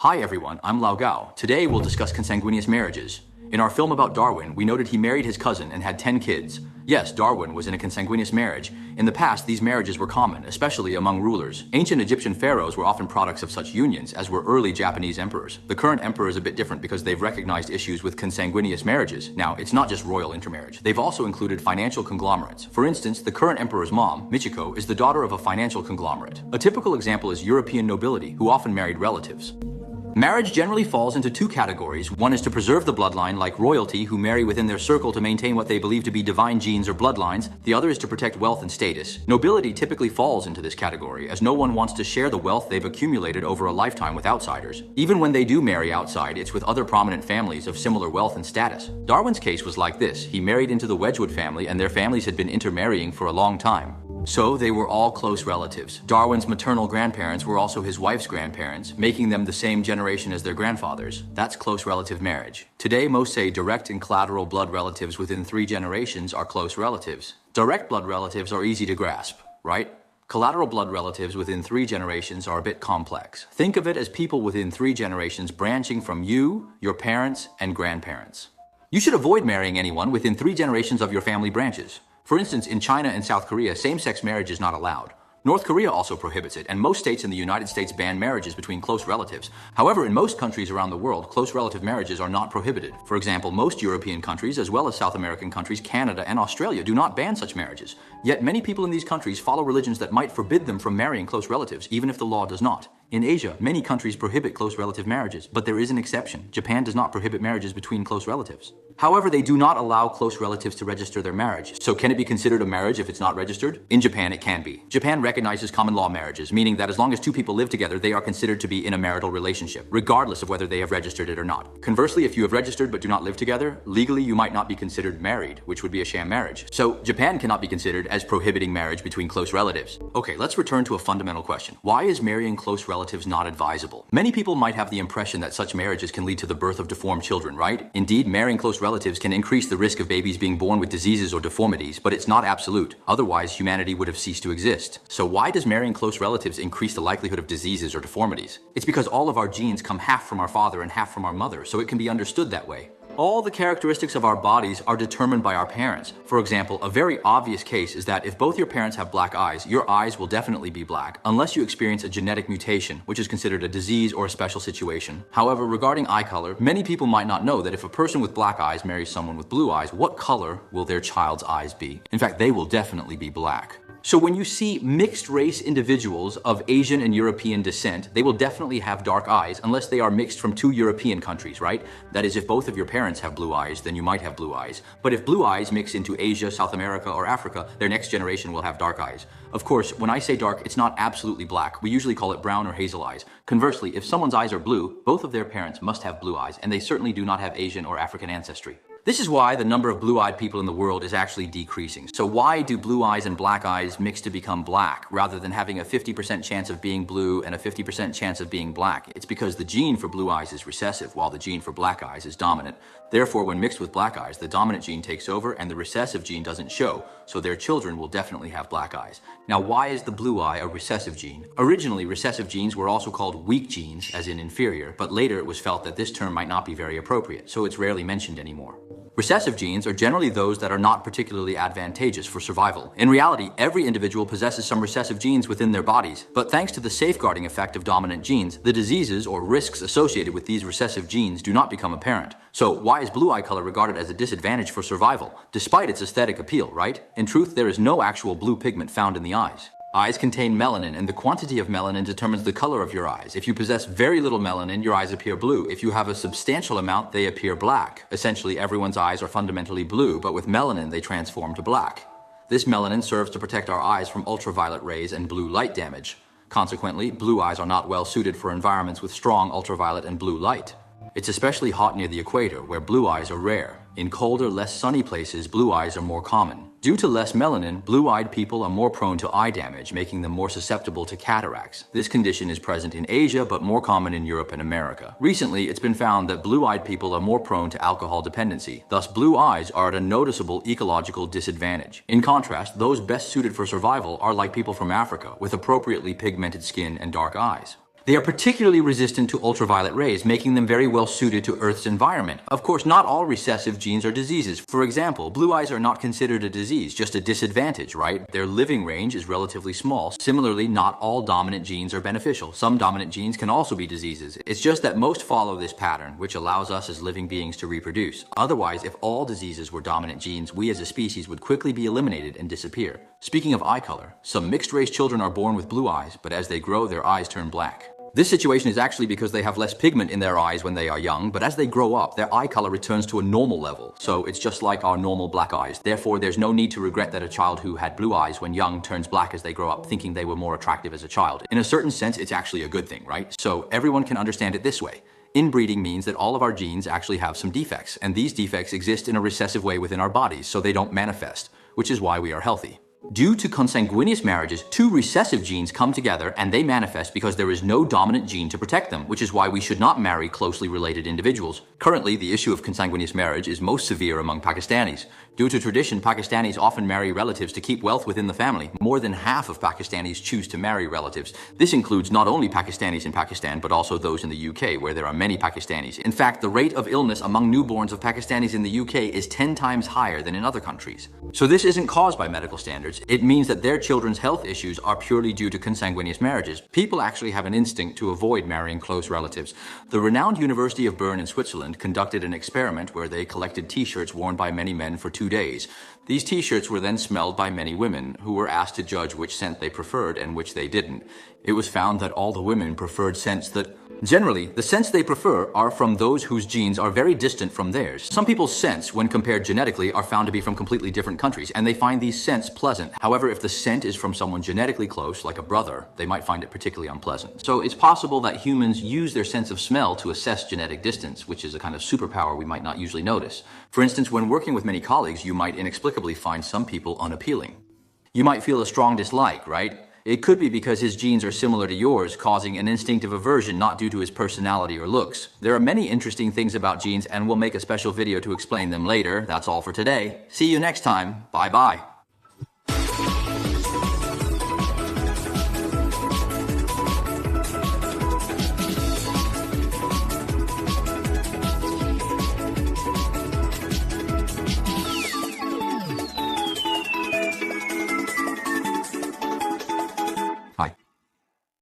Hi everyone, I'm Lao Gao. Today we'll discuss consanguineous marriages. In our film about Darwin, we noted he married his cousin and had 10 kids. Yes, Darwin was in a consanguineous marriage. In the past, these marriages were common, especially among rulers. Ancient Egyptian pharaohs were often products of such unions, as were early Japanese emperors. The current emperor is a bit different because they've recognized issues with consanguineous marriages. Now, it's not just royal intermarriage. They've also included financial conglomerates. For instance, the current emperor's mom, Michiko, is the daughter of a financial conglomerate. A typical example is European nobility, who often married relatives. Marriage generally falls into two categories. One is to preserve the bloodline, like royalty, who marry within their circle to maintain what they believe to be divine genes or bloodlines. The other is to protect wealth and status. Nobility typically falls into this category, as no one wants to share the wealth they've accumulated over a lifetime with outsiders. Even when they do marry outside, it's with other prominent families of similar wealth and status. Darwin's case was like this. He married into the Wedgwood family, and their families had been intermarrying for a long time. So they were all close relatives. Darwin's maternal grandparents were also his wife's grandparents, making them the same generation as their grandfathers. That's close relative marriage. Today, most say direct and collateral blood relatives within 3 generations are close relatives. Direct blood relatives are easy to grasp, right? Collateral blood relatives within 3 generations are a bit complex. Think of it as people within 3 generations branching from you, your parents, and grandparents. You should avoid marrying anyone within 3 generations of your family branches. For instance, in China and South Korea, same-sex marriage is not allowed. North Korea also prohibits it, and most states in the United States ban marriages between close relatives. However, in most countries around the world, close relative marriages are not prohibited. For example, most European countries, as well as South American countries, Canada, and Australia, do not ban such marriages. Yet many people in these countries follow religions that might forbid them from marrying close relatives, even if the law does not. In Asia, many countries prohibit close relative marriages, but there is an exception. Japan does not prohibit marriages between close relatives. However, they do not allow close relatives to register their marriage. So can it be considered a marriage if it's not registered? In Japan, it can be. Japan recognizes common law marriages, meaning that as long as 2 people live together, they are considered to be in a marital relationship, regardless of whether they have registered it or not. Conversely, if you have registered but do not live together, legally you might not be considered married, which would be a sham marriage. So Japan cannot be considered as prohibiting marriage between close relatives. Okay, let's return to a fundamental question. Why is marrying close relatives not advisable? Many people might have the impression that such marriages can lead to the birth of deformed children, right? Indeed, marrying close relatives can increase the risk of babies being born with diseases or deformities, but it's not absolute. Otherwise, humanity would have ceased to exist. So why does marrying close relatives increase the likelihood of diseases or deformities? It's because all of our genes come half from our father and half from our mother, so it can be understood that way. All the characteristics of our bodies are determined by our parents. For example, a very obvious case is that if both your parents have black eyes, your eyes will definitely be black, unless you experience a genetic mutation, which is considered a disease or a special situation. However, regarding eye color, many people might not know that if a person with black eyes marries someone with blue eyes, what color will their child's eyes be? In fact, they will definitely be black. So when you see mixed race individuals of Asian and European descent, they will definitely have dark eyes unless they are mixed from 2 European countries, right? That is, if both of your parents have blue eyes, then you might have blue eyes. But if blue eyes mix into Asia, South America, or Africa, their next generation will have dark eyes. Of course, when I say dark, it's not absolutely black. We usually call it brown or hazel eyes. Conversely, if someone's eyes are blue, both of their parents must have blue eyes, and they certainly do not have Asian or African ancestry. This is why the number of blue-eyed people in the world is actually decreasing. So why do blue eyes and black eyes mix to become black, rather than having a 50% chance of being blue and a 50% chance of being black? It's because the gene for blue eyes is recessive, while the gene for black eyes is dominant. Therefore, when mixed with black eyes, the dominant gene takes over and the recessive gene doesn't show, so their children will definitely have black eyes. Now, why is the blue eye a recessive gene? Originally, recessive genes were also called weak genes, as in inferior, but later it was felt that this term might not be very appropriate, so it's rarely mentioned anymore. Recessive genes are generally those that are not particularly advantageous for survival. In reality, every individual possesses some recessive genes within their bodies, but thanks to the safeguarding effect of dominant genes, the diseases or risks associated with these recessive genes do not become apparent. So why is blue eye color regarded as a disadvantage for survival, despite its aesthetic appeal, right? In truth, there is no actual blue pigment found in the eyes. Eyes contain melanin, and the quantity of melanin determines the color of your eyes. If you possess very little melanin, your eyes appear blue. If you have a substantial amount, they appear black. Essentially, everyone's eyes are fundamentally blue, but with melanin, they transform to black. This melanin serves to protect our eyes from ultraviolet rays and blue light damage. Consequently, blue eyes are not well suited for environments with strong ultraviolet and blue light. It's especially hot near the equator, where blue eyes are rare. In colder, less sunny places, blue eyes are more common. Due to less melanin, blue-eyed people are more prone to eye damage, making them more susceptible to cataracts. This condition is present in Asia, but more common in Europe and America. Recently, it's been found that blue-eyed people are more prone to alcohol dependency. Thus, blue eyes are at a noticeable ecological disadvantage. In contrast, those best suited for survival are like people from Africa, with appropriately pigmented skin and dark eyes. They are particularly resistant to ultraviolet rays, making them very well suited to Earth's environment. Of course, not all recessive genes are diseases. For example, blue eyes are not considered a disease, just a disadvantage, right? Their living range is relatively small. Similarly, not all dominant genes are beneficial. Some dominant genes can also be diseases. It's just that most follow this pattern, which allows us as living beings to reproduce. Otherwise, if all diseases were dominant genes, we as a species would quickly be eliminated and disappear. Speaking of eye color, some mixed-race children are born with blue eyes, but as they grow, their eyes turn black. This situation is actually because they have less pigment in their eyes when they are young, but as they grow up, their eye color returns to a normal level. So it's just like our normal black eyes. Therefore, there's no need to regret that a child who had blue eyes when young turns black as they grow up, thinking they were more attractive as a child. In a certain sense, it's actually a good thing, right? So everyone can understand it this way. Inbreeding means that all of our genes actually have some defects, and these defects exist in a recessive way within our bodies, so they don't manifest, which is why we are healthy. Due to consanguineous marriages, two recessive genes come together and they manifest because there is no dominant gene to protect them, which is why we should not marry closely related individuals. Currently, the issue of consanguineous marriage is most severe among Pakistanis. Due to tradition, Pakistanis often marry relatives to keep wealth within the family. More than half of Pakistanis choose to marry relatives. This includes not only Pakistanis in Pakistan, but also those in the UK, where there are many Pakistanis. In fact, the rate of illness among newborns of Pakistanis in the UK is 10 times higher than in other countries. So this isn't caused by medical standards. It means that their children's health issues are purely due to consanguineous marriages. People actually have an instinct to avoid marrying close relatives. The renowned University of Bern in Switzerland conducted an experiment where they collected t-shirts worn by many men for 2 days. These t-shirts were then smelled by many women, who were asked to judge which scent they preferred and which they didn't. It was found that all the women preferred scents that generally, the scents they prefer are from those whose genes are very distant from theirs. Some people's scents, when compared genetically, are found to be from completely different countries, and they find these scents pleasant. However, if the scent is from someone genetically close, like a brother, they might find it particularly unpleasant. So it's possible that humans use their sense of smell to assess genetic distance, which is a kind of superpower we might not usually notice. For instance, when working with many colleagues, you might inexplicably find some people unappealing. You might feel a strong dislike, right? It could be because his genes are similar to yours, causing an instinctive aversion not due to his personality or looks. There are many interesting things about genes, and we'll make a special video to explain them later. That's all for today. See you next time. Bye-bye.